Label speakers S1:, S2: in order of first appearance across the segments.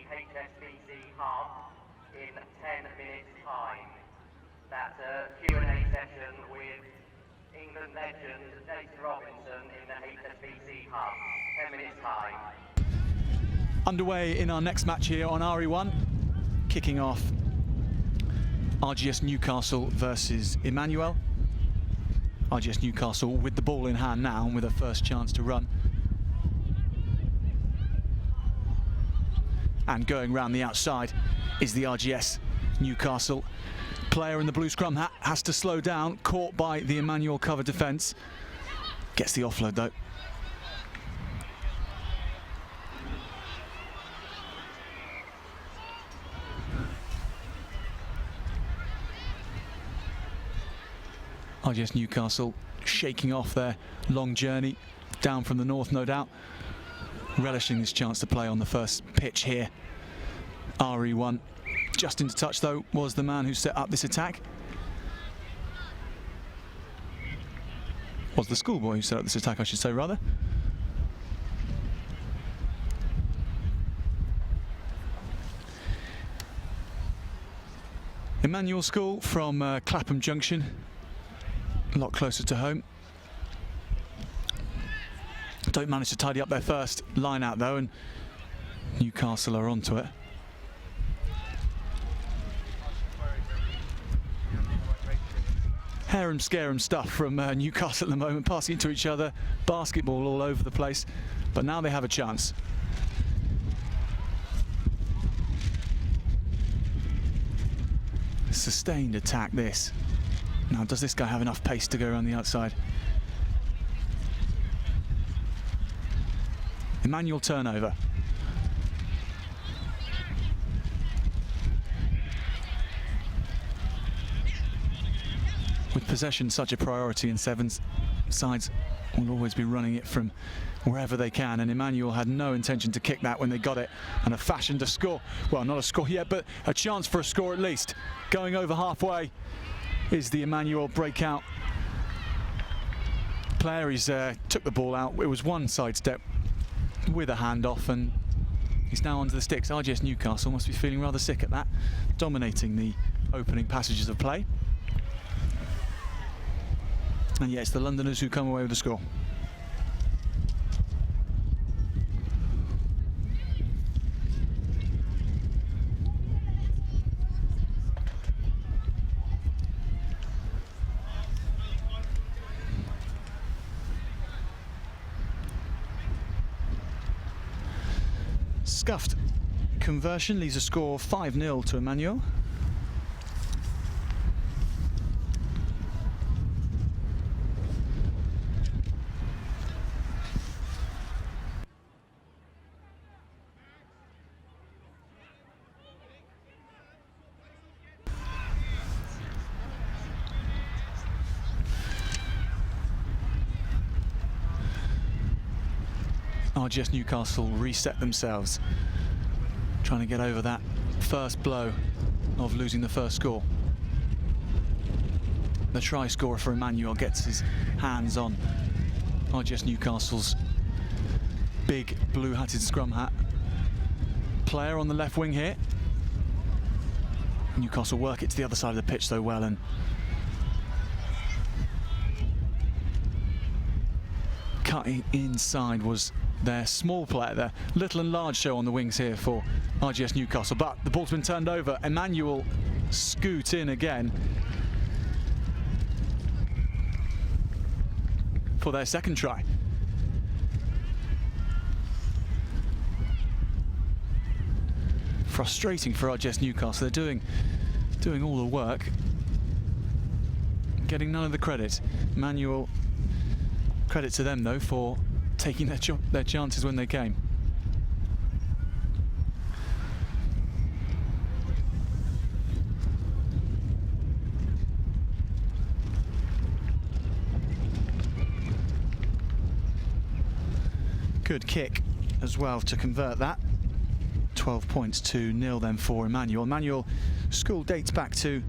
S1: HSBC half in 10 minutes time. That's a Q&A session with England legend Jason Robinson in the HSBC half. 10 minutes time.
S2: Underway in our next match here on RE1, kicking off RGS Newcastle versus Emmanuel. RGS Newcastle with the ball in hand now and with a first chance to run. And going round the outside is the RGS Newcastle player in the blue scrum hat. Has to slow down, caught by the Emmanuel cover defence. Gets the offload though. RGS Newcastle shaking off their long journey down from the north, no doubt. Relishing this chance to play on the first pitch here. RE1. Just into touch though was the man who set up this attack. Was the schoolboy who set up this attack, I should say, rather. Emmanuel School from Clapham Junction. A lot closer to home. Don't manage to tidy up their first line out though, and Newcastle are onto it. Harem scarum stuff from Newcastle at the moment, passing it to each other, basketball all over the place, but now they have a chance. Sustained attack this. Now does this guy have enough pace to go around the outside? Emmanuel turnover. With possession such a priority in sevens, sides will always be running it from wherever they can, and Emmanuel had no intention to kick that when they got it, and a fashion to score. Well, not a score yet, but a chance for a score at least. Going over halfway is the Emmanuel breakout player. He's took the ball out. It was one sidestep with a handoff, and he's now onto the sticks. RGS Newcastle must be feeling rather sick at that, dominating the opening passages of play. And yeah, it's the Londoners who come away with the score. Scuffed conversion leaves a score 5-0 to Emmanuel. RGS Newcastle reset themselves, trying to get over that first blow of losing the first score. The try scorer for Emmanuel gets his hands on RGS Newcastle's big blue-hatted scrum hat player on the left wing here. Newcastle work it to the other side of the pitch though well, and cutting inside was their small player, their little and large show on the wings here for RGS Newcastle. But the ball's been turned over. Emmanuel scoot in again for their second try. Frustrating for RGS Newcastle. They're doing all the work, getting none of the credit. Emmanuel, credit to them though for taking their chances when they came. Good kick as well to convert that. 12 points to 0 then for Emmanuel. Emmanuel school dates back to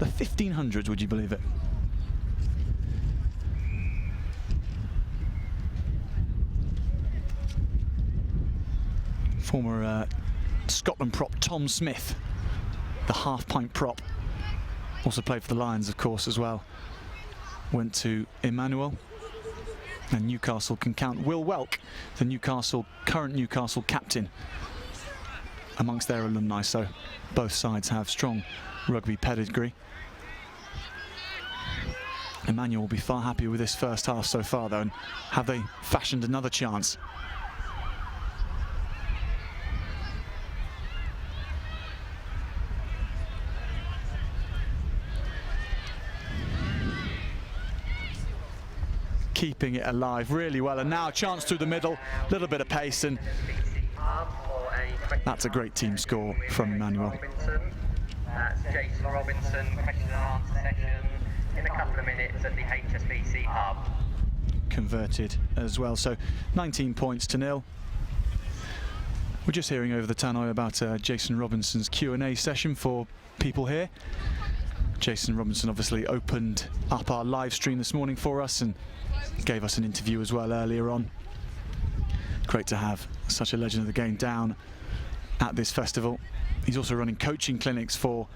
S2: the 1500s, would you believe it? Former Scotland prop Tom Smith, the half-pint prop, also played for the Lions, of course, as well. Went to Emmanuel. And Newcastle can count Will Welk, the current Newcastle captain, amongst their alumni. So both sides have strong rugby pedigree. Emmanuel will be far happier with this first half so far, though. And have they fashioned another chance? Keeping it alive really well, and now a chance through the middle, little bit of pace, and that's a great team score from Emmanuel.
S1: That's Jason Robinson, question and answer session in a couple of minutes at the HSBC hub.
S2: Converted as well, so 19 points to 0. We're just hearing over the tannoy about Jason Robinson's Q&A session for people here. Jason Robinson obviously opened up our live stream this morning for us and gave us an interview as well earlier on. Great to have such a legend of the game down at this festival. He's also running coaching clinics for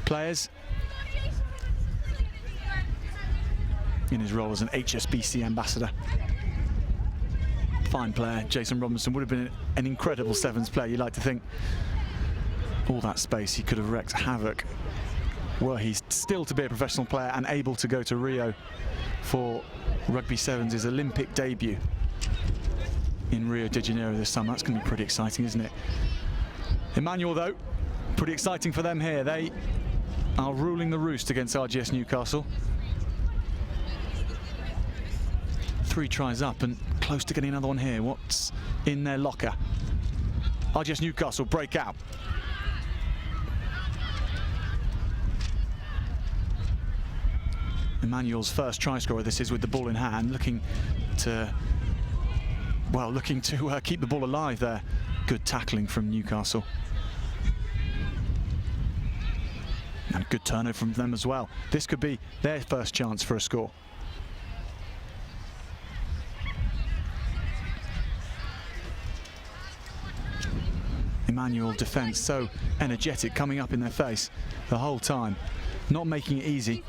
S2: players in his role as an HSBC ambassador. Fine player, Jason Robinson. Would have been an incredible sevens player. You'd like to think all that space he could have wreaked havoc were he still to be a professional player and able to go to Rio for Rugby Sevens, his Olympic debut in Rio de Janeiro this summer. That's going to be pretty exciting, isn't it? Emmanuel, though, pretty exciting for them here. They are ruling the roost against RGS Newcastle. 3 tries up and close to getting another one here. What's in their locker? RGS Newcastle break out. Emmanuel's first try scorer this is with the ball in hand, looking to keep the ball alive there. Good tackling from Newcastle. And good turnover from them as well. This could be their first chance for a score. Emmanuel defence so energetic, coming up in their face the whole time, not making it easy.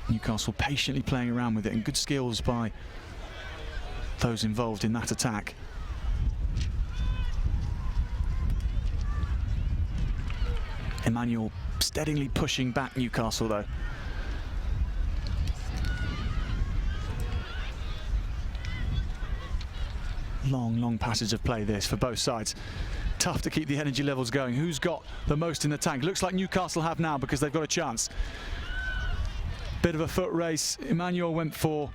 S2: Newcastle patiently playing around with it, and good skills by those involved in that attack. Emmanuel steadily pushing back Newcastle, though. Long passage of play this for both sides. Tough to keep the energy levels going. Who's got the most in the tank? Looks like Newcastle have now, because they've got a chance. Bit of a foot race. Emmanuel went for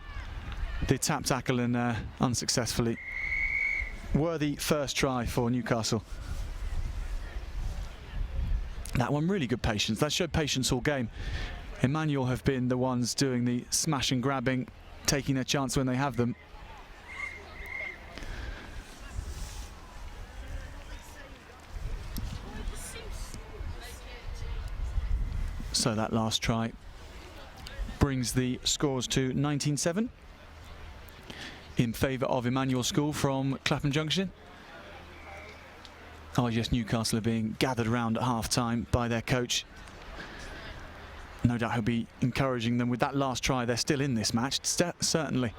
S2: the tap tackle and unsuccessfully. Worthy first try for Newcastle. That one really good patience. That showed patience all game. Emmanuel have been the ones doing the smash and grabbing, taking their chance when they have them. So that last try brings the scores to 19-7 in favour of Emmanuel School from Clapham Junction. RGS Newcastle are being gathered around at half-time by their coach. No doubt he'll be encouraging them with that last try. They're still in this match, certainly.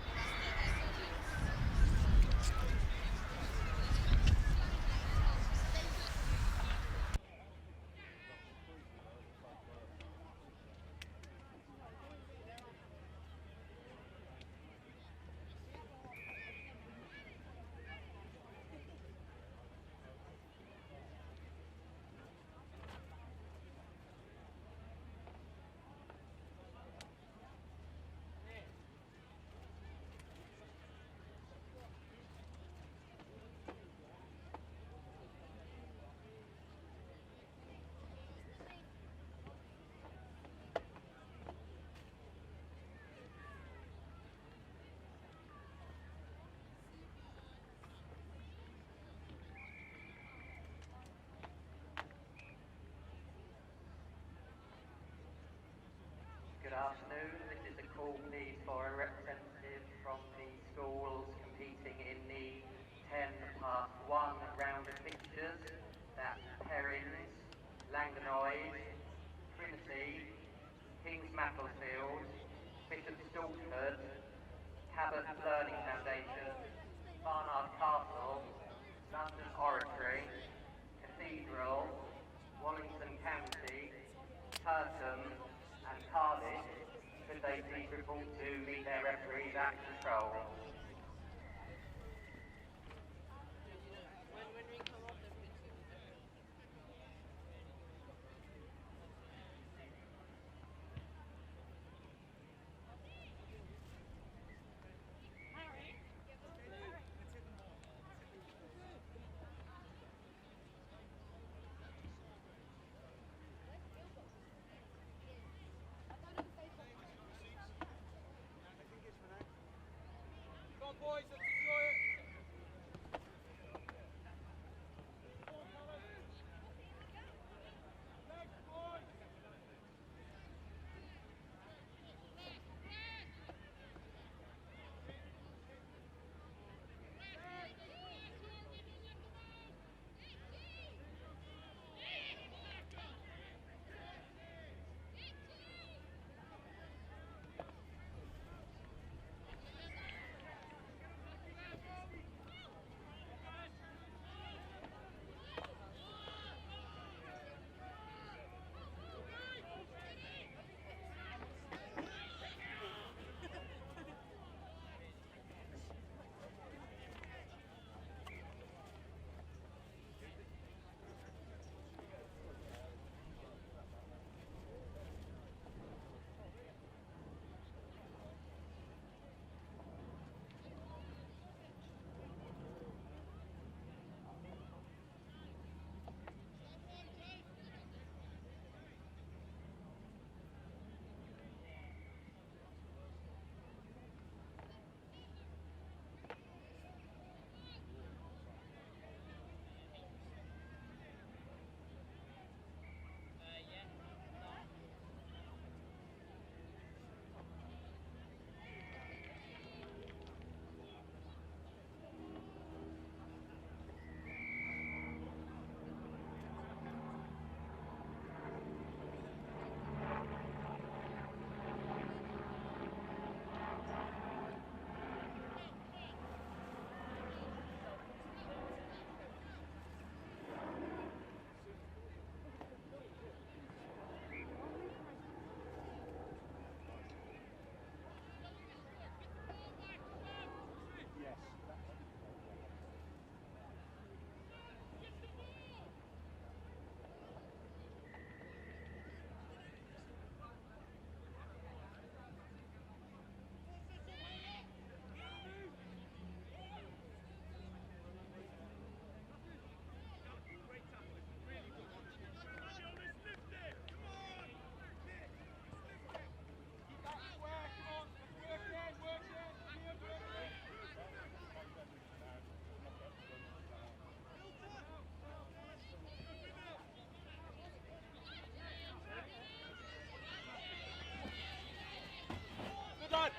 S1: Ashnoid, Trinity, Kings Macclesfield, Bishop Stortford, Cabot Learning Foundation, Barnard Castle, London Oratory, Cathedral, Wallington County, Turton and Cardiff, could they please report to meet their referees at control.
S3: Boys, let's enjoy it.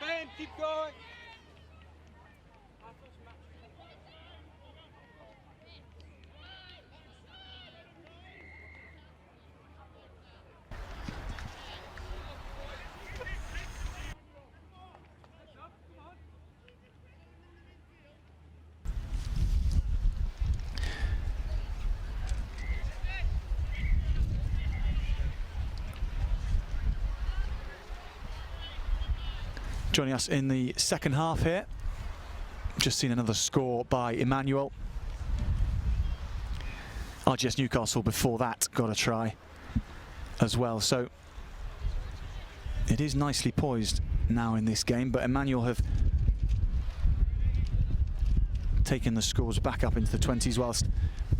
S3: Ben, keep going.
S2: Joining us in the second half here, just seen another score by Emmanuel. RGS Newcastle before that got a try as well, so it is nicely poised now in this game, but Emmanuel have taken the scores back up into the 20s, whilst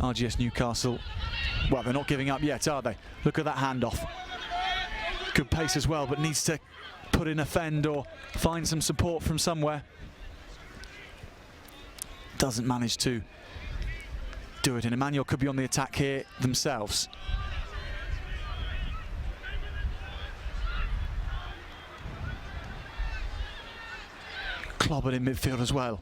S2: RGS Newcastle, well, they're not giving up yet, are they? Look at that handoff. Good pace as well, but needs to put in a fend or find some support from somewhere. Doesn't manage to do it, and Emmanuel could be on the attack here themselves. Clobbered in midfield as well.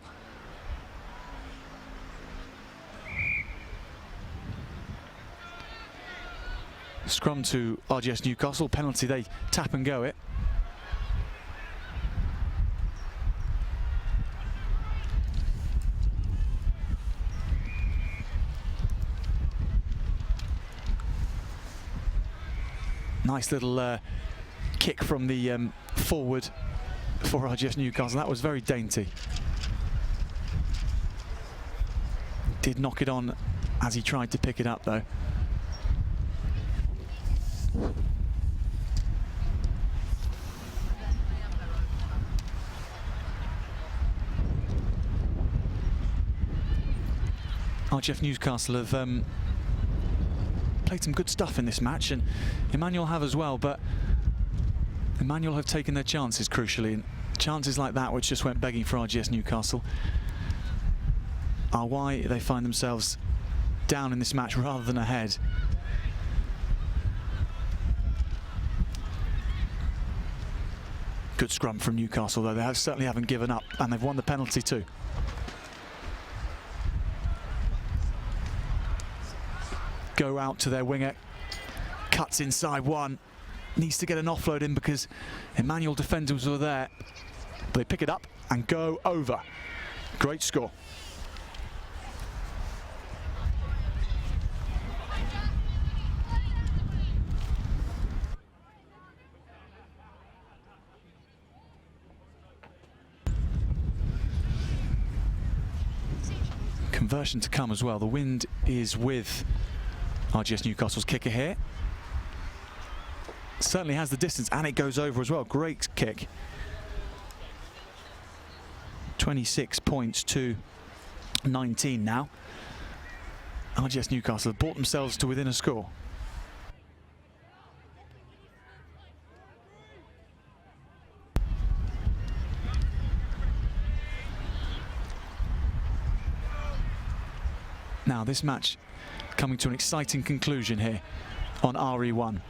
S2: Scrum to RGS Newcastle, penalty, they tap and go it. Nice little kick from the forward for RGS Newcastle. That was very dainty. Did knock it on as he tried to pick it up though. RGS Newcastle have played some good stuff in this match, and Emmanuel have as well, but Emmanuel have taken their chances crucially, and chances like that which just went begging for RGS Newcastle are why they find themselves down in this match rather than ahead. Good scrum from Newcastle though, they certainly haven't given up, and they've won the penalty too. Go out to their winger, cuts inside one, needs to get an offload in because Emmanuel defenders were there. They pick it up and go over. Great score. Conversion to come as well. The wind is with RGS Newcastle's kicker here. Certainly has the distance, and it goes over as well. Great kick. 26 points to 19 now. RGS Newcastle have brought themselves to within a score. Now this match coming to an exciting conclusion here on RE1.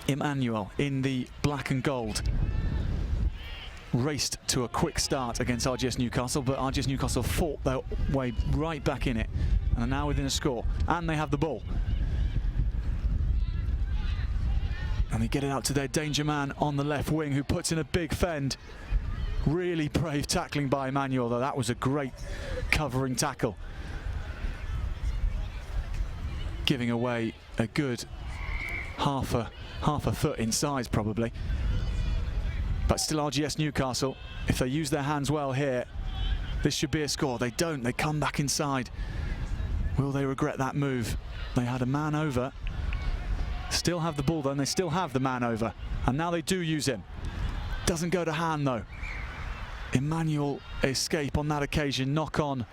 S2: Emmanuel in the black and gold raced to a quick start against RGS Newcastle, but RGS Newcastle fought their way right back in it and are now within a score, and they have the ball. And they get it out to their danger man on the left wing, who puts in a big fend. Really brave tackling by Emmanuel though. That was a great covering tackle, giving away a good half a foot in size probably. But still RGS Newcastle, if they use their hands well here, this should be a score. They don't, they come back inside. Will they regret that move? They had a man over, still have the ball though, and they still have the man over, and now they do use him. Doesn't go to hand though. Emmanuel escape on that occasion, knock on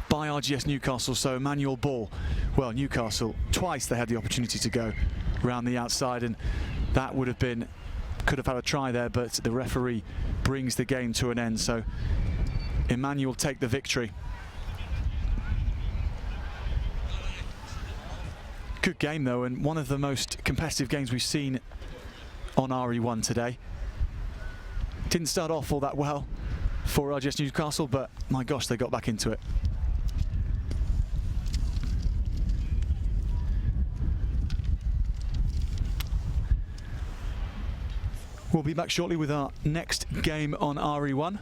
S2: by RGS Newcastle, so Emmanuel ball. Well, Newcastle, twice they had the opportunity to go round the outside, and that would have been, could have had a try there, but the referee brings the game to an end, so Emmanuel take the victory. Good game though, and one of the most competitive games we've seen on RE1 today. Didn't start off all that well for RGS Newcastle, but my gosh, they got back into it. We'll be back shortly with our next game on RE1.